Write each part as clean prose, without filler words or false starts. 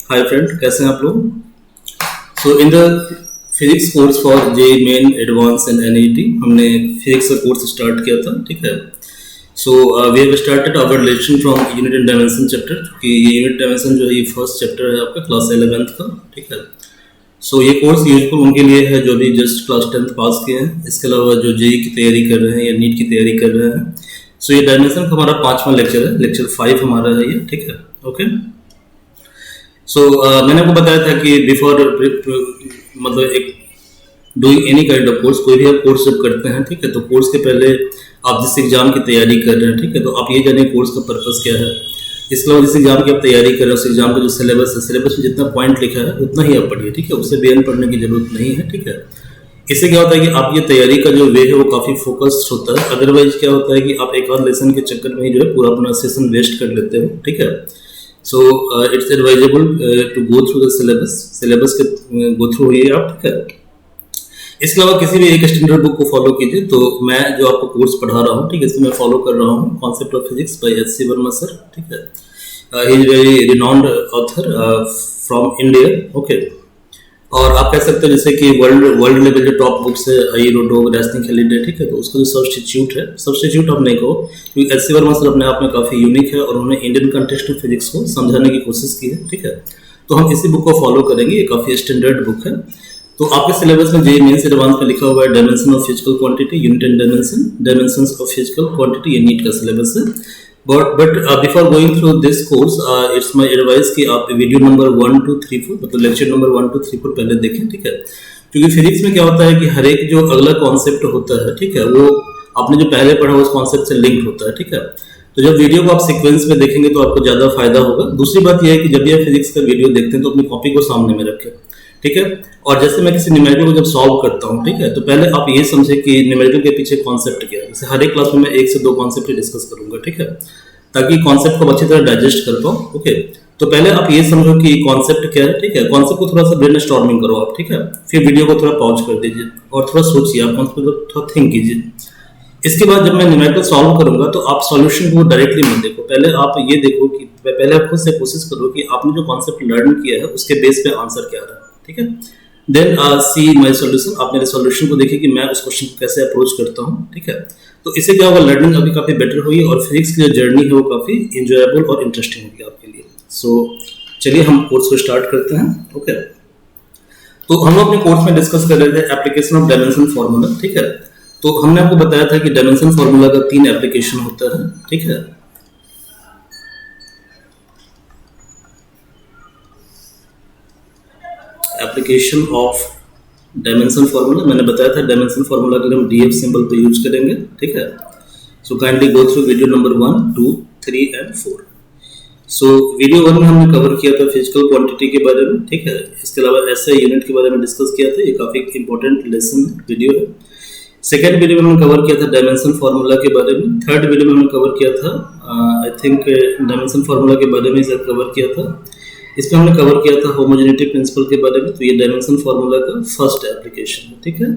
Hi friend, कैसे हैं आप लोग। So in the physics course for J main advance and NET हमने फिजिक्स का कोर्स स्टार्ट किया था। ठीक है। So we have started our relation from unit and dimension chapter, कि ये यूनिट डायमेंशन जो है ये फर्स्ट चैप्टर है आपका क्लास 11th का। ठीक है। सो ये कोर्स यूजफुल उनके लिए है जो भी जस्ट क्लास 10th पास किए हैं, इसके अलावा जो जेई की तैयारी कर रहे हैं या नीट की तैयारी कर रहे हैं। सो ये डायमेंशन का हमारा 5वां लेक्चर है, लेक्चर 5 हमारा है ये। ठीक है। ओके। सो मैंने आपको बताया था कि बिफोर मतलब एक doing any kind of course, कोई भी आप कोर्स जब करते हैं, ठीक है, तो कोर्स के पहले आप जिस एग्जाम की तैयारी कर रहे हैं, ठीक है, तो आप ये जानिए कोर्स का पर्पस क्या है। इसके अलावा जिस एग्जाम की आप तैयारी कर रहे हैं उस एग्जाम का जो सिलेबस है, सिलेबस में जितना पॉइंट लिखा है उतना ही आप पढ़िए। ठीक है, उससे बेन पढ़ने की जरूरत नहीं है। ठीक है। इससे क्या होता है कि आप ये तैयारी का जो वे है वो काफ़ी फोकस्ड होता है। अदरवाइज क्या होता है कि आप एक आध लेसन के चक्कर में ही जो है पूरा अपना सेशन वेस्ट कर लेते हो। ठीक है। So it's advisable to go through the syllabus के गो थ्रू होइए आप। ठीक है। इसके अलावा किसी भी एक स्टैंडर्ड बुक को फॉलो कीजिए। तो मैं जो आपको कोर्स पढ़ा रहा हूँ, ठीक है, इसमें मैं फॉलो कर रहा हूँ concept of physics by HC. Verma sir. ठीक है। He is very renowned author from India. Okay. और आप कह सकते हो जैसे कि वर्ल्ड लेवल जो टॉप बुक्स है, आइरोडोग, रैस्निंग हेलिडे, ठीक है, तो उसका जो सब्स्टिट्यूट आप नहीं कहो, क्योंकि एच.सी. वर्मा सर अपने आप में काफ़ी यूनिक है और उन्होंने इंडियन कंटेक्स्ट में फिजिक्स को समझाने की कोशिश की है। ठीक है। तो हम इसी बुक को फॉलो करेंगे, ये काफ़ी स्टैंडर्ड बुक है। तो आपके सिलेबस में जे मेंस एडवांस में लिखा हुआ है dimension of physical quantity, unit and dimensions of physical quantity, ये नीट का सिलेबस है। But before going through this course, it's my advice कि आप वीडियो नंबर 1 2 3 4 मतलब लेक्चर नंबर 1 2 3 4 पहले देखें। ठीक है। क्योंकि फिजिक्स में क्या होता है कि हर एक जो अगला कॉन्सेप्ट होता है, ठीक है, वो आपने जो पहले पढ़ा उस कॉन्सेप्ट से लिंक्ड होता है। ठीक है। तो जब वीडियो को आप सीक्वेंस में देखेंगे तो आपको ज़्यादा फायदा होगा। दूसरी बात यह है कि जब भी आप फिजिक्स का वीडियो देखते हैं तो अपनी कॉपी को सामने में रखें। ठीक है। और जैसे मैं किसी न्यूमेरिकल को जब सॉल्व करता हूँ, ठीक है, तो पहले आप ये समझे कि न्यूमेरिकल के पीछे कॉन्सेप्ट क्या है। जैसे हर एक क्लास में मैं 1 से 2 कॉन्सेप्ट ही डिस्कस करूंगा। ठीक है। ताकि कॉन्सेप्ट को अच्छी तरह डाइजेस्ट कर पाओ। ओके। तो पहले आप ये समझो कि कॉन्सेप्ट क्या है। ठीक है। कॉन्सेप्ट को थोड़ा सा ब्रेन स्टॉर्मिंग करो आप। ठीक है। फिर वीडियो को थोड़ा पॉज कर दीजिए और थोड़ा सोचिए, आप कॉन्सेप्ट को थोड़ा थिंक कीजिए। इसके बाद जब मैं न्यूमेरिकल सॉल्व करूंगा तो आप सॉल्यूशन को डायरेक्टली मत देखो, पहले आप ये देखो कि पहले आप खुद से कोशिश करो कि आपने जो कॉन्सेप्ट लर्न किया है उसके बेस पे आंसर क्या रहा है। ठीक है। देन सी माई सोल्यूशन, आप मेरे सोल्यूशन को देखिए कि मैं उस क्वेश्चन को कैसे अप्रोच करता हूँ। ठीक है। तो इससे क्या होगा, लर्निंग अभी काफ़ी बेटर हुई और फिजिक्स की जो जर्नी है वो काफ़ी इंजॉयबल और इंटरेस्टिंग होगी आपके लिए। सो चलिए हम कोर्स को स्टार्ट करते हैं। ओके। तो हम अपने कोर्स में डिस्कस कर रहे थे एप्लीकेशन ऑफ डायमेंशन फार्मूला। ठीक है। तो हमने आपको बताया था कि डायमेंशन फार्मूला का 3 एप्लीकेशन होता है। ठीक है। एप्लीकेशन ऑफ डायमेंशन फार्मूला, मैंने बताया था डायमेंशन फार्मूला के लिए हम डीएफ सिंबल को यूज करेंगे। ठीक है। So kindly go through video number 1 2 3 and 4। So video 1 में हमने कवर किया था फिजिकल क्वांटिटी के बारे में। ठीक है। इसके अलावा एसआई यूनिट के बारे में डिस्कस किया था, ये काफी इंपॉर्टेंट लेसन वीडियो है। सेकेंड वीडियो में हमने कवर किया था डायमेंशन फार्मूला के बारे में। थर्ड वीडियो में हमने कवर किया था आई थिंक डायमेंशन फार्मूला के बारे में कवर किया था। इसमें हमने कवर किया था होमोजेनिटी प्रिंसिपल के बारे में। तो ये डायमेंशन फार्मूला का फर्स्ट एप्लीकेशन है। ठीक है।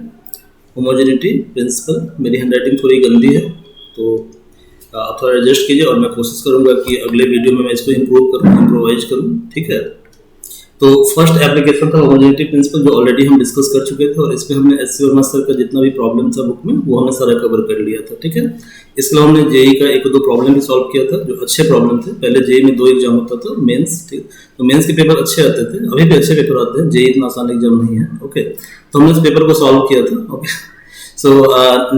होमोजेनिटी प्रिंसिपल, मेरी हैंडराइटिंग थोड़ी गंदी है तो आप थोड़ा एडजस्ट कीजिए और मैं कोशिश करूंगा कि अगले वीडियो में मैं इसको इम्प्रोवाइज करूं। ठीक है। तो फर्स्ट एप्लीकेशन था होमोजेनिटी प्रिंसिपल, जो ऑलरेडी हम डिस्कस कर चुके थे और इस पे हमने एच.सी. वर्मा सर का जितना भी प्रॉब्लम था बुक में वो हमने सारा कवर कर लिया था। ठीक है। इसके अलावा हमने जेई का 1-2 प्रॉब्लम भी सॉल्व किया था जो अच्छे प्रॉब्लम थे। पहले जेई में 2 एग्जाम होता था, मेंस। ठीक, तो मेंस के पेपर अच्छे आते थे, अभी भी अच्छे पेपर आते हैं, जेई इतना आसान एग्जाम नहीं है। ओके। तो हमने इस पेपर को सॉल्व किया था। ओके। सो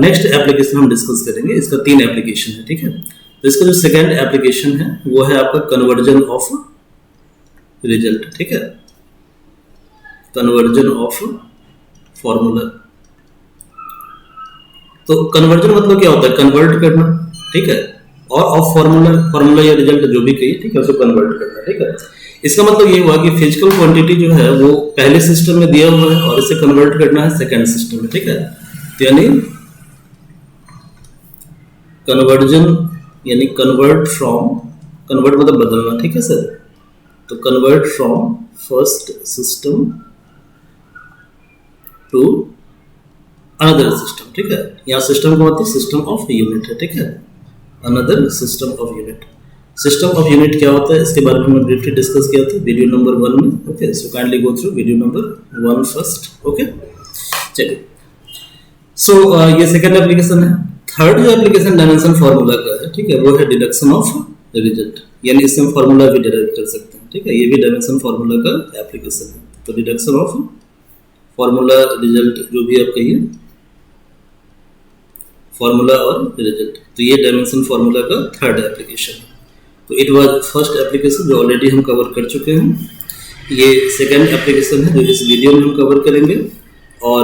नेक्स्ट एप्लीकेशन हम डिस्कस करेंगे, इसका 3 एप्लीकेशन है। ठीक है। तो इसका जो सेकेंड एप्लीकेशन है वो है आपका कन्वर्जन ऑफ रिजल्ट। ठीक है। Conversion of formula. तो कन्वर्जन मतलब क्या होता है, कन्वर्ट करना। ठीक है। और ऑफ फॉर्मूला या रिजल्ट जो भी कहिए, ठीक है, उसको कन्वर्ट करना। ठीक है। इसका मतलब ये हुआ कि फिजिकल क्वांटिटी जो है वो पहले सिस्टम में दिया हुआ है और इसे कन्वर्ट करना है सेकेंड सिस्टम में। ठीक है। यानी कन्वर्जन यानी कन्वर्ट मतलब बदलना। ठीक है सर। तो convert from first system to another system. ठीक है। यहाँ सिस्टम का मतलब सिस्टम ऑफ यूनिट है। ठीक है। Another system of unit. System of unit क्या होता है इसके बारे में हमने ब्रीफली डिस्कस किया था वीडियो नंबर 1 में। Okay, so kindly go through video number 1 first. Okay, चलिए। सो ये सेकंड एप्लीकेशन है। थर्ड जो एप्लीकेशन डायमेंशन फार्मूला का है, ठीक है, वो है डिडक्शन ऑफ रिजल्ट, यानी इससे हम फार्मूला भी डिराइव कर सकते हैं। ठीक है, ये भी डायमेंशन फार्मूला का एप्लीकेशन है। तो डिडक्शन ऑफ फार्मूला रिजल्ट जो भी आप कहिए, फार्मूला और रिजल्ट, तो ये डायमेंशन फार्मूला का थर्ड एप्लीकेशन है। तो इट वाज फर्स्ट एप्लीकेशन जो ऑलरेडी हम कवर कर चुके हैं। ये सेकंड एप्लीकेशन है जो इस वीडियो में हम कवर करेंगे, और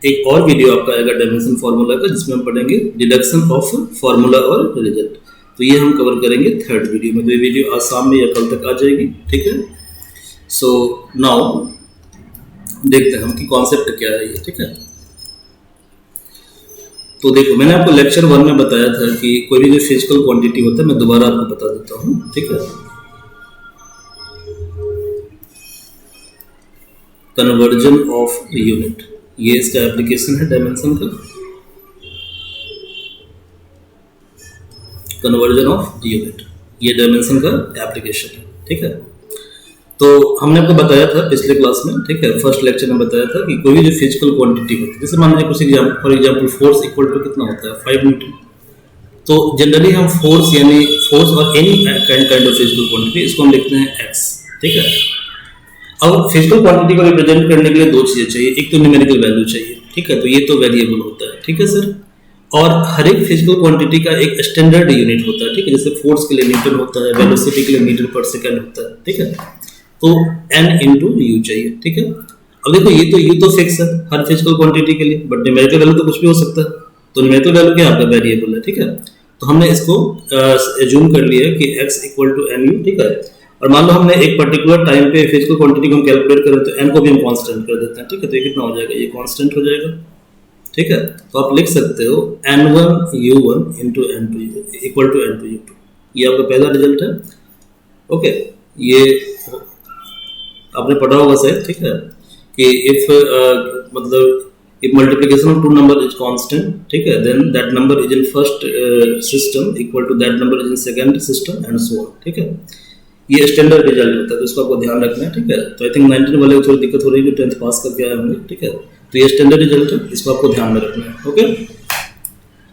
एक और वीडियो आपका आएगा डायमेंशन फार्मूला का जिसमें हम पढ़ेंगे डिडक्शन ऑफ फार्मूला और रिजल्ट। तो ये हम कवर करेंगे थर्ड वीडियो में। तो ये वीडियो आज शाम में या कल तक आ जाएगी। ठीक है, सो नाउ देखते हैं हम कि कॉन्सेप्ट क्या है ये। ठीक है, तो देखो मैंने आपको लेक्चर 1 में बताया था कि कोई भी जो फिजिकल क्वांटिटी होता है, मैं दोबारा आपको बता देता हूँ। ठीक है, कन्वर्जन ऑफ यूनिट, ये इसका एप्लीकेशन है डायमेंशन का, कन्वर्जन ऑफ यूनिट, ये डायमेंशन का एप्लीकेशन है। ठीक है, तो हमने आपको बताया था पिछले क्लास में, ठीक है, फर्स्ट लेक्चर में बताया था कि कोई भी जो फिजिकल क्वांटिटी होती है, जैसे मान लीजिए कुछ for example force equal to कितना होता है 5 न्यूटन। तो जनरली हम फोर्स यानी फोर्स और any kind of physical quantity इसको हम लिखते हैं एक्स। ठीक है, अब फिजिकल क्वांटिटी को रिप्रेजेंट करने के लिए दो चीजें चाहिए, एक तो न्यूमेरिकल वैल्यू चाहिए। ठीक है, तो ये तो वेरिएबल होता है। ठीक है सर, और हर एक फिजिकल क्वांटिटी का एक स्टैंडर्ड यूनिट होता है। ठीक है, जैसे फोर्स के लिए न्यूटन होता है, वेलोसिटी के लिए मीटर पर सेकंड होता है। ठीक है, तो n इंटू यू चाहिए। ठीक है, अब देखो ये तो फिक्स है हर फिजिकल क्वांटिटी के लिए, बट न्यूमेरिकल वैल्यू तो कुछ भी हो सकता है। तो न्यूमेरिकल वैल्यू क्या आपका वेरिएबल है। ठीक है, तो हमने इसको एज्यूम कर लिया कि x equal to N U. ठीक है, और मान लो हमने एक पर्टिकुलर टाइम पे फिजिकल क्वांटिटी को हम कैलकुलेट करें तो n को भी हम कांस्टेंट कर देते हैं। ठीक है, तो ये कितना हो जाएगा, ये कांस्टेंट हो जाएगा। ठीक है, तो आप लिख सकते हो n1 u1 into n2 u equal to n2 u2, ये आपका पहला रिजल्ट है। ओके, ये आपने पढ़ा होगा शायद। ठीक है, कि इफ मतलब if multiplication of two number is constant, ठीक है, then that number is in first system equal to that number is in second system and so on. ठीक है, ये स्टैंडर्ड रिजल्ट होता है, तो इसको आपको ध्यान रखना है। ठीक है, तो आई थिंक 19 वाले को थोड़ी दिक्कत हो रही है, 10th पास करके आए होंगे। ठीक है, तो ये स्टैंडर्ड रिजल्ट है, इसको आपको ध्यान में रखना है। ओके,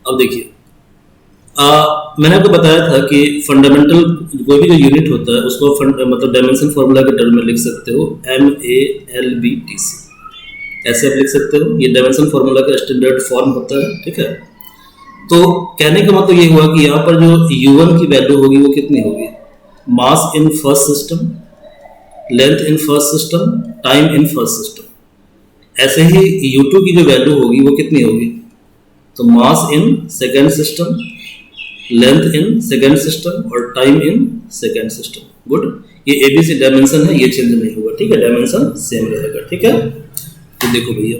अब देखिए मैंने आपको बताया था कि फंडामेंटल कोई भी जो यूनिट होता है उसको मतलब डायमेंशन फार्मूला के टर्म में लिख सकते हो MALBTC, ऐसे आप लिख सकते हो। ये डायमेंशन फार्मूला का स्टैंडर्ड फॉर्म होता है। ठीक है, तो कहने का मतलब ये हुआ कि यहाँ पर जो U1 की वैल्यू होगी वो कितनी होगी, mass in first system, length in first system, time in first system. ऐसे ही U2 की जो वैल्यू होगी वो कितनी होगी, तो mass in second system, length in second system और time in second system. Good, ये ABC डायमेंशन है, ये चेंज नहीं होगा। ठीक है, डायमेंशन सेम रहेगा। ठीक है, तो देखो भैया,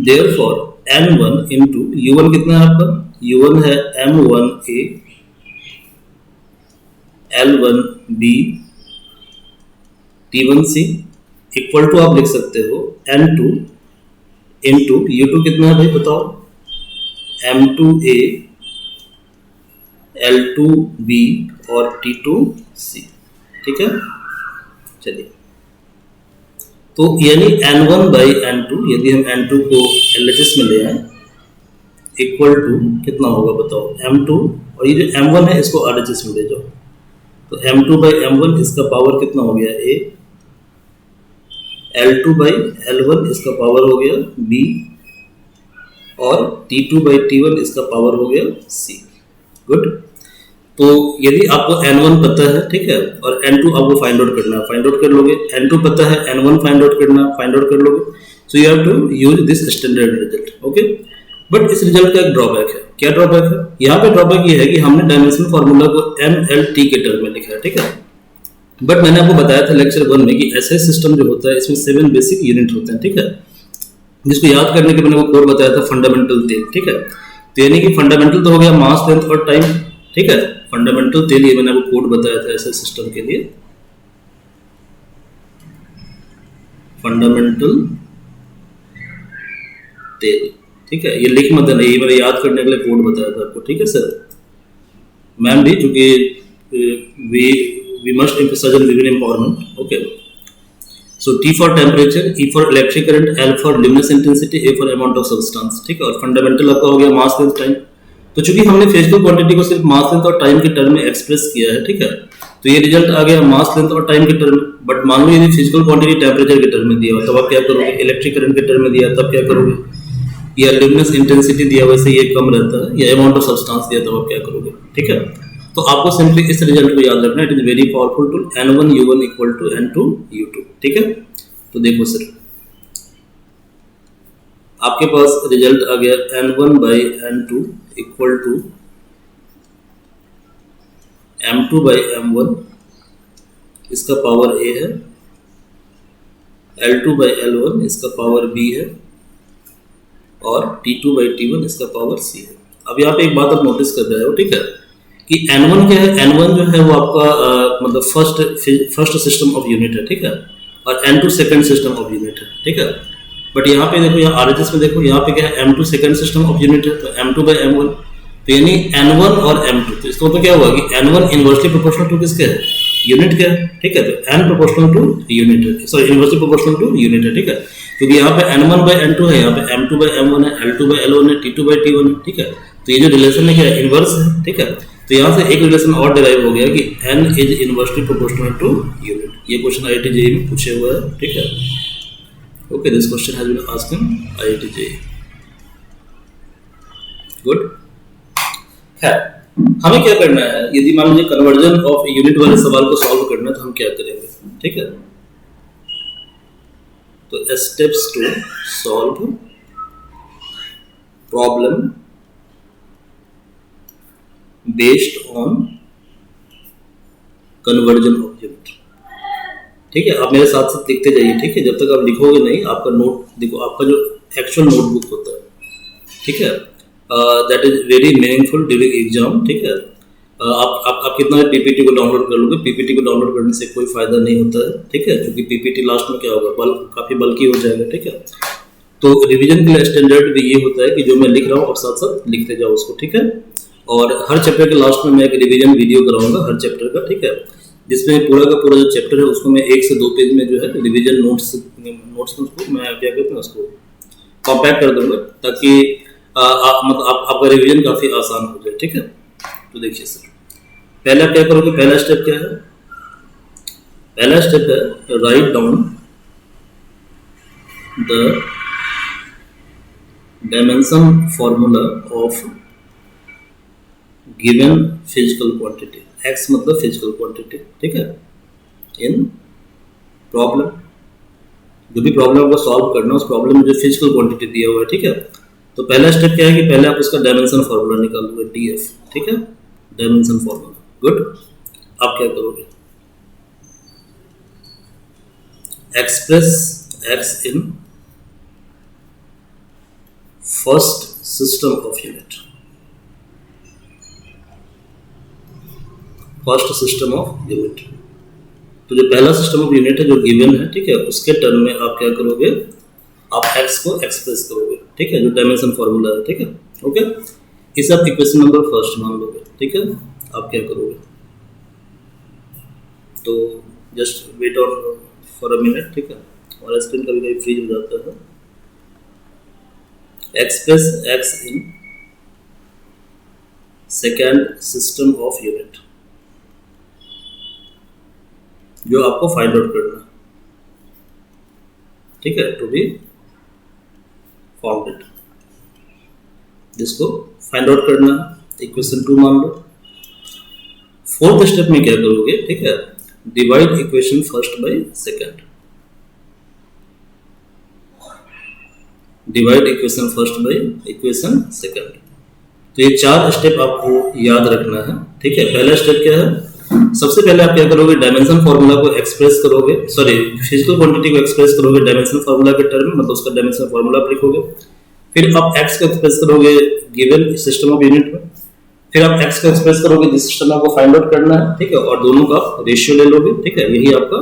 देयरफॉर n1 इंटू U1 कितना है आपका, U1 है M1A L1B T1C equal to आप लिख सकते हो N2 इंटू U2 कितना है भाई बताओ, M2A L2B और T2C। ठीक है, चलिए, तो यानी N1 बाई N2, यदि हम N2 को LHS में ले आए, इक्वल टू कितना होगा बताओ, M2, और ये जो M1 है इसको RHS में ले जाओ, तो M2 बाई M1 इसका पावर कितना हो गया A, L2 बाई L1 इसका पावर हो गया B, और T2 बाई T1 इसका पावर हो गया C। गुड, तो यदि आपको N1 पता है, ठीक है, और N2 आपको फाइंड आउट करना है, फाइंड आउट कर लोगे। N2 पता है, N1 फाइंड आउट करना, फाइंड आउट कर लोगे। So you have to use this standard result. Okay, but इस रिजल्ट का एक ड्रॉबैक है। क्या ड्रॉबैक है, यहाँ पे ड्रॉबैक ये है कि हमने डायमेंशन फार्मूला को MLT के टर्म में लिखा है। ठीक है, बट मैंने आपको बताया था लेक्चर 1 में कि ऐसे सिस्टम जो होता है इसमें 7 बेसिक यूनिट होते हैं। ठीक है, जिसको याद करने के मैंने वो कोड बताया था, फंडामेंटल तेल। ठीक है, तो यानी कि फंडामेंटल तो हो गया मास, लेंथ और टाइम। ठीक है, फंडामेंटल तेल ये मैंने आपको कोड बताया था ऐसे सिस्टम के लिए, फंडामेंटल तेल। ठीक है, ये लिख मत देना, ये मैंने याद करने के लिए कोड बताया था आपको। ठीक है सर, मैम भी चूंकि we must emphasize on women empowerment. Okay. So T for temperature, E for electric current, L for luminous intensity, A for amount of substance. ठीक है, और फंडामेंटल आपका हो गया मास लेंथ टाइम। तो चूंकि हमने फिजिकल क्वांटिटी को सिर्फ मास लेंथ और टाइम के टर्म में एक्सप्रेस किया है, ठीक है, तो ये रिजल्ट आ गया मास लेंथ और टाइम के टर्म में। बट मान लो यदि फिजिकल क्वांटिटी टेम्परेचर के टर्म में दिया हो तब आप क्या करोगे, इलेक्ट्रिक करंट के टर्म में दिया तब क्या करोगे, या luminous इंटेंसिटी दिया वैसे ये कम रहता है, या अमाउंट ऑफ सब्सटेंस दिया तब आप क्या करोगे, ठीक है। तो आपको सिंपली इस रिजल्ट को याद रखना है, it is very powerful tool, N1 U1 equal to N2 U2, ठीक है। तो देखो सर, आपके पास रिजल्ट आ गया N1 by N2 equal to M2 by M1, इसका पावर A है, L2 बाई L1 इसका पावर B है, और T2 बाई T1 इसका पावर C है। अब यहाँ पे एक बात आप नोटिस कर रहे हो, ठीक है, कि N1 क्या है, N1 जो है वो आपका मतलब फर्स्ट सिस्टम ऑफ यूनिट है, ठीक है, और N2 second system of unit है, ठीक है। बट यहाँ पे देखो, यहाँ RHS में देखो, यहाँ पे क्या है, M2 second system of unit है, तो M2 बाई M1, तो यानी N1 और M2, तो इसका मतलब क्या हुआ कि N1 इनवर्सली प्रोपोर्शनल टू किसके है, यूनिट के है, ठीक है, तो N प्रोपोर्शनल टू यूनिट है, sorry inversely proportional to unit है, ठीक है, क्योंकि यहाँ पे N1 बाई N2 है, यहाँ पे M2 बाई M1 है, L2 बाई L1 है, T2 बाई T1 है, ठीक है। तो ये जो रिलेशन है क्या है, इनवर्स है, ठीक है। तो यहाँ से एक रिलेशन और डिराइव हो गया कि N is inversely proportional to unit. ये क्वेश्चन IIT JEE में पूछे हुआ है, ठीक है। Okay, this question has been asked in IIT JEE। Good है। हमें क्या करना है, यदि मान लीजिए कन्वर्जन ऑफ यूनिट वाले सवाल को सॉल्व करना है तो हम क्या करेंगे, ठीक है। तो steps to solve problem based on conversion of unit, ठीक है। आप मेरे साथ साथ लिखते जाइए, ठीक है, जब तक आप लिखोगे नहीं, आपका नोट देखो, आपका जो एक्चुअल नोटबुक होता है, ठीक है, that is very meaningful during exam, ठीक है। आप कितना भी पीपीटी को डाउनलोड कर लोगे, पीपीटी को डाउनलोड करने से कोई फायदा नहीं होता है, ठीक है, क्योंकि पीपीटी लास्ट में क्या होगा, काफी बल्कि हो जाएगा, ठीक है। तो रिवीजन के लिए स्टैंडर्ड भी ये होता है कि जो मैं लिख रहा हूँ आप साथ साथ लिखते जाओ उसको, ठीक है। और हर चैप्टर के लास्ट में मैं एक रिवीजन वीडियो कराऊंगा हर चैप्टर का, ठीक है, जिसमें पूरा का पूरा जो चैप्टर है उसको मैं 1 से 2 पेज में जो है रिवीजन नोट्स में उसको मैं क्या कहते हैं उसको कॉम्पैक्ट कर दूंगा, ताकि आपका रिवीजन काफी आसान हो जाए, ठीक है। तो देखिए सर, पहला क्या करोगे, पहला स्टेप क्या है, पहला स्टेप है write down the dimension formula of given physical quantity, x मतलब फिजिकल क्वांटिटी, ठीक है, इन प्रॉब्लम। जो भी प्रॉब्लम को सॉल्व करना है उस प्रॉब्लम में जो फिजिकल क्वांटिटी दिया हुआ है, ठीक है। तो पहला स्टेप क्या है कि पहले आप उसका डायमेंशन फॉर्मूला निकालोगे, DF, ठीक है, डायमेंशन फॉर्मूला। गुड, आप क्या करोगे, express x in first system of unit, first system of unit. तो जो पहला सिस्टम ऑफ यूनिट है जो गिवन है, ठीक है, उसके टर्म में आप क्या करोगे, आप x को एक्सप्रेस करोगे, ठीक है, जो डायमेंशन फॉर्मूला है, ठीक है। ओके, इस आप इक्वेशन नंबर फर्स्ट मान लोगे, ठीक है। आप क्या करोगे, तो just wait on for a minute, ठीक है, और स्क्रीन कभी कभी फ्रीज हो जाता है। Express x in second system of unit, जो आपको फाइंड आउट करना है, ठीक है, टू बी फाउंडेड, जिसको फाइंड आउट करना है, इक्वेशन 2 मान लो। फोर्थ स्टेप में क्या करोगे, ठीक है, divide equation first by second, divide equation first by equation second. तो ये 4 स्टेप आपको याद रखना है, ठीक है। पहला स्टेप क्या है, सबसे पहले आप क्या करोगे, डायमेंशन फार्मूला को एक्सप्रेस करोगे, सॉरी फिजिकल क्वांटिटी को एक्सप्रेस करोगे डायमेंशन फार्मूला के टर्म में, मतलब उसका डायमेंशन फार्मूला आप लिखोगे। फिर आप x को एक्सप्रेस करोगे गिवन सिस्टम ऑफ यूनिट में, फिर आप x को एक्सप्रेस करोगे जिस सिस्टम आपको फाइंड आउट करना है, ठीक है, और दोनों का रेशियो ले लोगे, ठीक है, यही आपका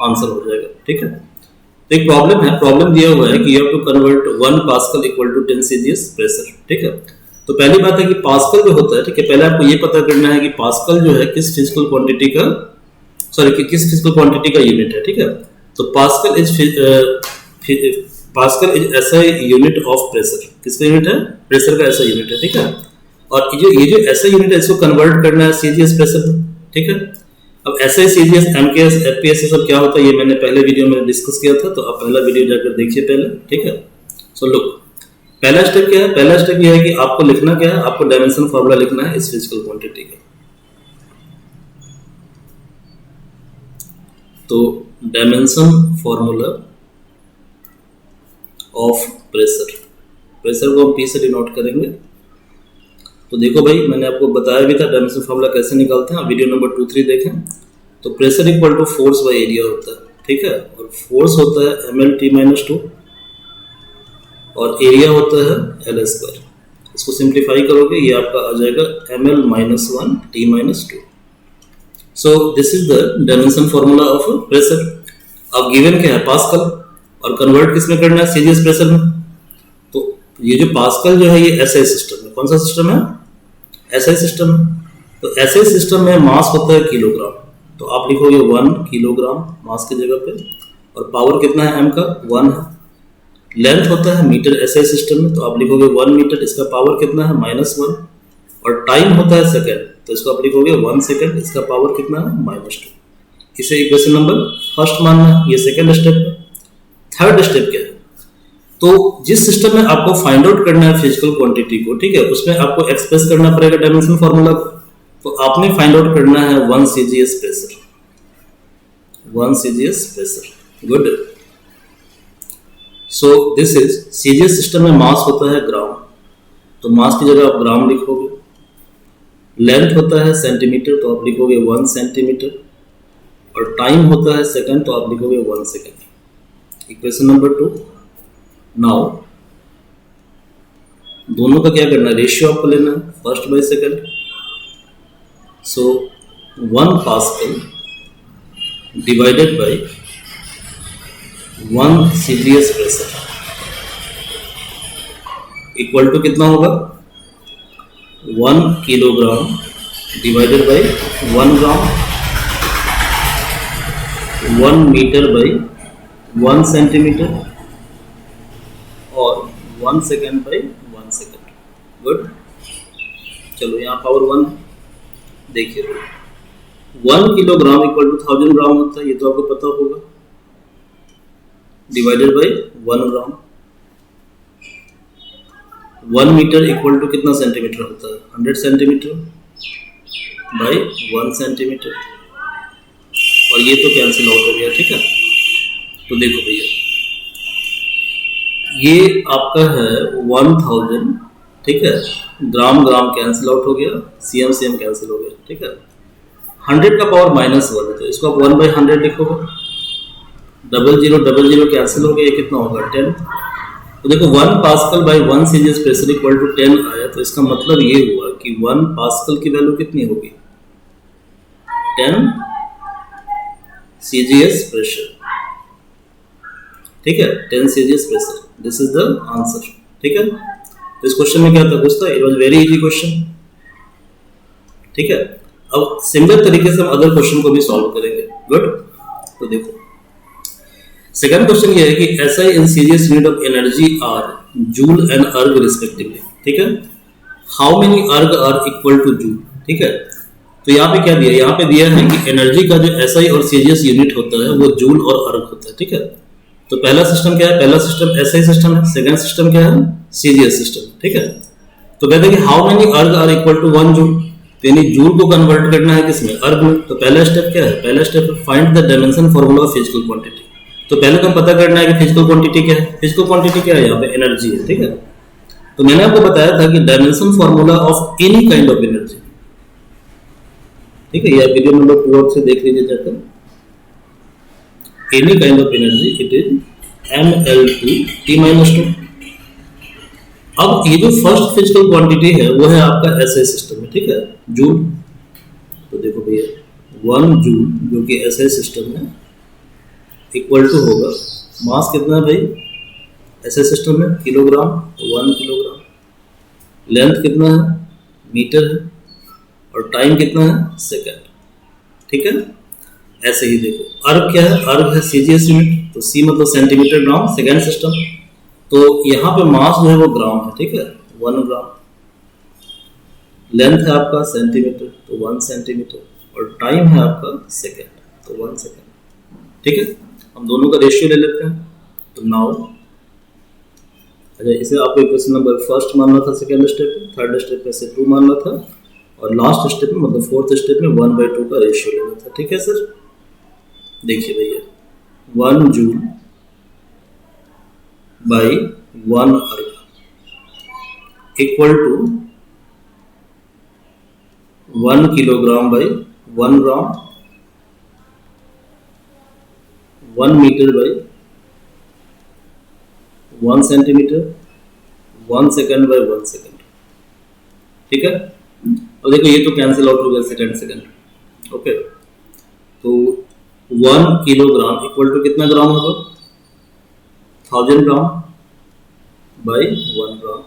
आंसर हो जाएगा, ठीक है। तो एक प्रॉब्लम है, प्रॉब्लम दिया हुआ है कि you have to convert 1 pascal equal to 10 CGS pressure, ठीक है। तो पहली बात है कि पास्कल जो होता है, ठीक है, पहले आपको ये पता करना है कि पास्कल जो है किस फिजिकल क्वांटिटी का, सॉरी किस फिजिकल क्वांटिटी का यूनिट है, ठीक है। तो pascal is SI unit of pressure, किसका यूनिट है, प्रेशर का ऐसा यूनिट है, ठीक है। और ये जो ऐसा यूनिट है इसको कन्वर्ट करना है सीजीएस प्रेशर में, ठीक है। अब एसआई, सीजीएस, एमकेएस, एफपीएस ये सब क्या होता है ये मैंने पहले वीडियो में डिस्कस किया था, तो आप पहला वीडियो जाकर देखिए पहले, ठीक है। सो लुक, पहला स्टेप क्या है, पहला स्टेप ये है कि आपको लिखना क्या है, आपको डायमेंशन फॉर्मूला लिखना है इस फिजिकल क्वांटिटी का। तो dimension formula of pressure, pressure को हम पी से डिनोट करेंगे। तो देखो भाई, मैंने आपको बताया भी था डायमेंशन फॉर्मूला कैसे निकालते हैं, वीडियो नंबर 2-3 देखें। तो pressure equal to force by area होता है, ठीक है, और फोर्स होता है ml/t-2 और एरिया होता है L²। इसको सिंप्लीफाई करोगे ये आपका आ जाएगा ml-1t-2। So this is the dimension formula of pressure. अब गिवन क्या है, पास्कल, और कन्वर्ट किसमें करना है, सीजीएस प्रेशर में। तो ये जो पास्कल जो है ये एसआई सिस्टम है, कौन सा सिस्टम है, एसआई सिस्टम है। तो एसआई सिस्टम में मास होता है किलोग्राम, तो आप लिखोगे 1 किलोग्राम मास की जगह पे, और पावर कितना है m का, 1 है। लेंथ होता है मीटर एसआई सिस्टम में, तो आप लिखोगे 1 मीटर, इसका पावर कितना है, -1। और टाइम होता है सेकेंड, तो इसको आप लिखोगे 1 सेकेंड, इसका पावर कितना है, -2। इसे इक्वेशन नंबर फर्स्ट मानना है, ये सेकेंड स्टेप है। थर्ड स्टेप क्या है, तो जिस सिस्टम में आपको फाइंड आउट करना है फिजिकल क्वांटिटी को, ठीक है, उसमें आपको एक्सप्रेस करना पड़ेगा डायमेंशन फॉर्मूला को। तो आपने फाइंड आउट करना है 1 CGS pressure, 1 CGS pressure, good. So this is CGS system में मास होता है ग्राम, तो मास की जगह आप ग्राम लिखोगे। लेंथ होता है सेंटीमीटर, तो आप लिखोगे 1 सेंटीमीटर, और टाइम होता है सेकंड, तो आप लिखोगे 1 सेकंड। Equation number 2। नाउ दोनों का क्या करना है, रेशियो आपको लेना है first by second. So 1 pascal divided by 1 CGS pressure equal to कितना होगा, 1 kilogram divided by 1 gram, 1 metre by 1 centimetre, और 1 सेकेंड बाई 1 सेकेंड, गुड। चलो यहाँ पावर 1 देखिए, 1 किलोग्राम इक्वल टू 1000 ग्राम होता है, ये तो आपको पता होगा, divided by 1 gram. 1 metre equal to कितना सेंटीमीटर होता है, 100 सेंटीमीटर बाई 1 सेंटीमीटर, और ये तो कैंसिल आउट हो गया, ठीक है। तो देखो भैया, ये आपका है 1000, ठीक है, ग्राम ग्राम कैंसिल आउट हो गया, सीएम सीएम कैंसिल हो गया, ठीक है। 100 का पावर -1 है, तो इसको आप 1/100 लिखोगे, 00 कैंसिल हो गया, ये कितना होगा, 10। तो देखो 1 pascal by 1 CGS pressure equal to 10 आया, तो इसका मतलब ये हुआ कि 1 पास्कल की वैल्यू कितनी होगी, 10 सीजीएस प्रेशर, ठीक है, 10 CGS pressure. This is the answer, ठीक है। तो इस क्वेश्चन में क्या था, पूछता it was very easy question, ठीक है। अब सिमिलर तरीके से हम अदर क्वेश्चन को भी सॉल्व करेंगे, गुड। तो देखो सेकंड क्वेश्चन ये है कि SI in series unit of energy are joule and erg respectively, ठीक है। How many erg are equal to joule, ठीक है। तो यहाँ पे क्या दिया, यहाँ पे दिया है कि एनर्जी का जो एसआई और सीजीएस यूनिट होता है वो जूल और अर्ग होता है, ठीक है। तो पहला सिस्टम क्या है, पहला सिस्टम एसआई सिस्टम है, सेकंड सिस्टम क्या है, सीजीएस सिस्टम, ठीक है। तो कहते हैं कि how many erg are equal to 1 joule, तो यानी जूल को कन्वर्ट करना है किसमें, अर्ग में। तो पहला स्टेप क्या है, पहला step find the dimension formula of physical quantity. तो पहले तो पता करना है कि फिजिकल क्वांटिटी क्या है, फिजिकल क्वांटिटी क्या है, यहाँ पे एनर्जी है, ठीक है। तो मैंने आपको बताया था कि dimension formula of any kind of energy, ठीक है, यह वीडियो नंबर 2 और से देख लीजिए जाकर। Any kind of energy it is ml/t-2। अब ये जो फर्स्ट फिजिकल क्वांटिटी है वो है आपका एसआई सिस्टम में, ठीक है, जूल। तो देखो भैया 1 जूल जो कि एसआई सिस्टम में इक्वल टू होगा, मास कितना है भाई एसआई सिस्टम में, किलोग्राम, तो 1 किलोग्राम। लेंथ कितना है, मीटर है, और टाइम कितना है, सेकंड। ठीक है, ऐसे ही देखो अर्ग क्या है, अर्ग है सीजीएस यूनिट, तो सी मतलब सेंटीमीटर ग्राम सेकेंड सिस्टम। तो यहाँ पे मास जो है वो ग्राम है, ठीक है, 1 ग्राम। लेंथ है आपका सेंटीमीटर, तो 1 सेंटीमीटर, और टाइम है आपका सेकेंड, तो 1 सेकेंड। ठीक है, हम दोनों का रेशियो ले लेते हैं। तो नाउ अच्छा, इसे आपको क्वेश्चन नंबर फर्स्ट मानना था सेकेंड स्टेप में, थर्ड स्टेप में से 2 मानना था, और लास्ट स्टेप में मतलब फोर्थ स्टेप में 1/2 का रेशियो लेना था। ठीक है सर, देखिए भैया 1 joule by 1 erg equal to 1 kilogram by 1 gram, 1 metre by 1 centimetre, 1 second by 1 second. ठीक है, और देखो ये तो कैंसिल आउट हो गया सेकंड सेकंड। ओके, तो 1 किलोग्राम इक्वल टू कितना ग्राम होगा, 1000 ग्राम बाई 1 ग्राम।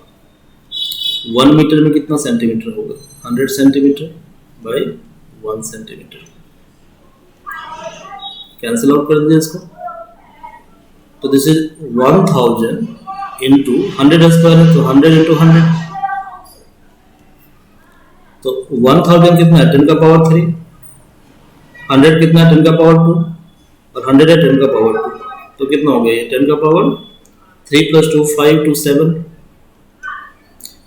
1 मीटर में कितना सेंटीमीटर होगा, 100 centimetre by 1 centimetre. Cancel out कर दिया इसको, तो दिस इज 1000 इंटू 100 स्क्वायर है, तो 100 इंटू 100, तो 1000 कितना है 10 का पावर 3, 100 कितना है 10 का पावर 2, और 100 है 10 का पावर 2, तो कितना हो गया ये 10 का power 3 + 2 5 to 7।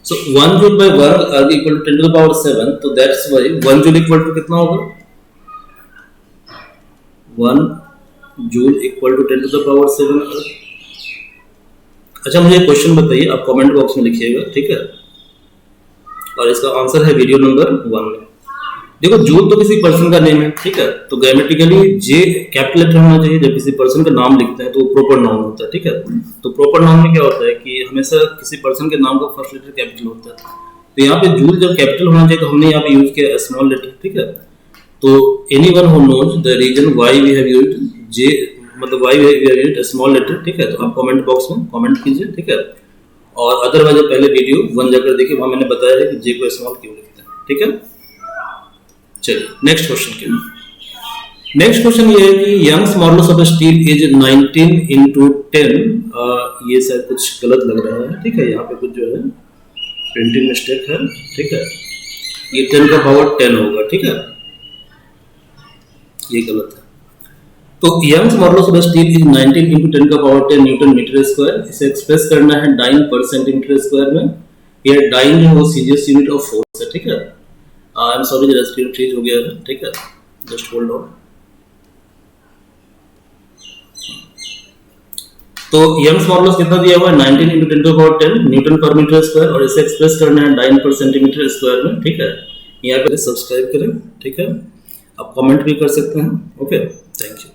So 1 joule by 1 erg equal to 10 to the power 7, तो that's why 1 joule equal to कितना होगा, 1 joule equal to 10 to the power 7 अर्ग। अच्छा, मुझे क्वेश्चन बताइए, आप कमेंट बॉक्स में लिखिएगा, ठीक है, और इसका आंसर है वीडियो नंबर 1 में। देखो जूल तो किसी पर्सन का नेम है, ठीक है, तो ग्रामेटिकली जे कैपिटल लेटर होना चाहिए। जब किसी पर्सन का नाम लिखते हैं तो वो प्रॉपर नाउन होता है, ठीक है। तो प्रॉपर नाउन में क्या होता है कि हमेशा किसी पर्सन के नाम का फर्स्ट लेटर कैपिटल होता है। तो यहाँ पे जूल जब कैपिटल होना चाहिए, तो हमने यहाँ पे यूज किया स्मॉल लेटर, ठीक है। तो anyone who knows the reason why we have used J, मतलब why we have used small letter, ठीक है, तो आप कमेंट बॉक्स में कमेंट कीजिए, ठीक है। और अदरवाइज पहले वीडियो 1 जाकर देखिए, वहां मैंने बताया है कि जे को स्मॉल क्यों लिखते हैं, ठीक है। चलिए नेक्स्ट क्वेश्चन के लिए। नेक्स्ट क्वेश्चन ये है कि Young's modulus of steel is 19 into 10। ये शायद कुछ गलत लग रहा है, ठीक है, यहाँ पे कुछ जो है प्रिंटिंग मिस्टेक है, ठीक है, ये 10 का पावर 10 होगा, ठीक है, ये गलत है। तो Young's modulus of steel is 19 into 10 का पावर 10 न्यूटन मीटर स्क्वायर। इसे एक्सप्रेस करना है डाइन पर सेंटीमीटर स्क्वायर में। ये डाइन है वो सीजीएस यूनिट ऑफ फोर्स है, ठीक है। आई एम सॉरी, जरा स्क्रीन फ्रीज हो गया है, ठीक है, जस्ट होल्ड ऑन। तो यंग्स मॉडुलस कितना दिया हुआ है, 19 into 10 to the power 10 Newton पर मीटर स्क्वायर, और इसे एक्सप्रेस करना है डाइन पर सेंटीमीटर स्क्वायर में, ठीक है। यहाँ पे सब्सक्राइब करें, ठीक है, आप कमेंट भी कर सकते हैं। Okay, thank you.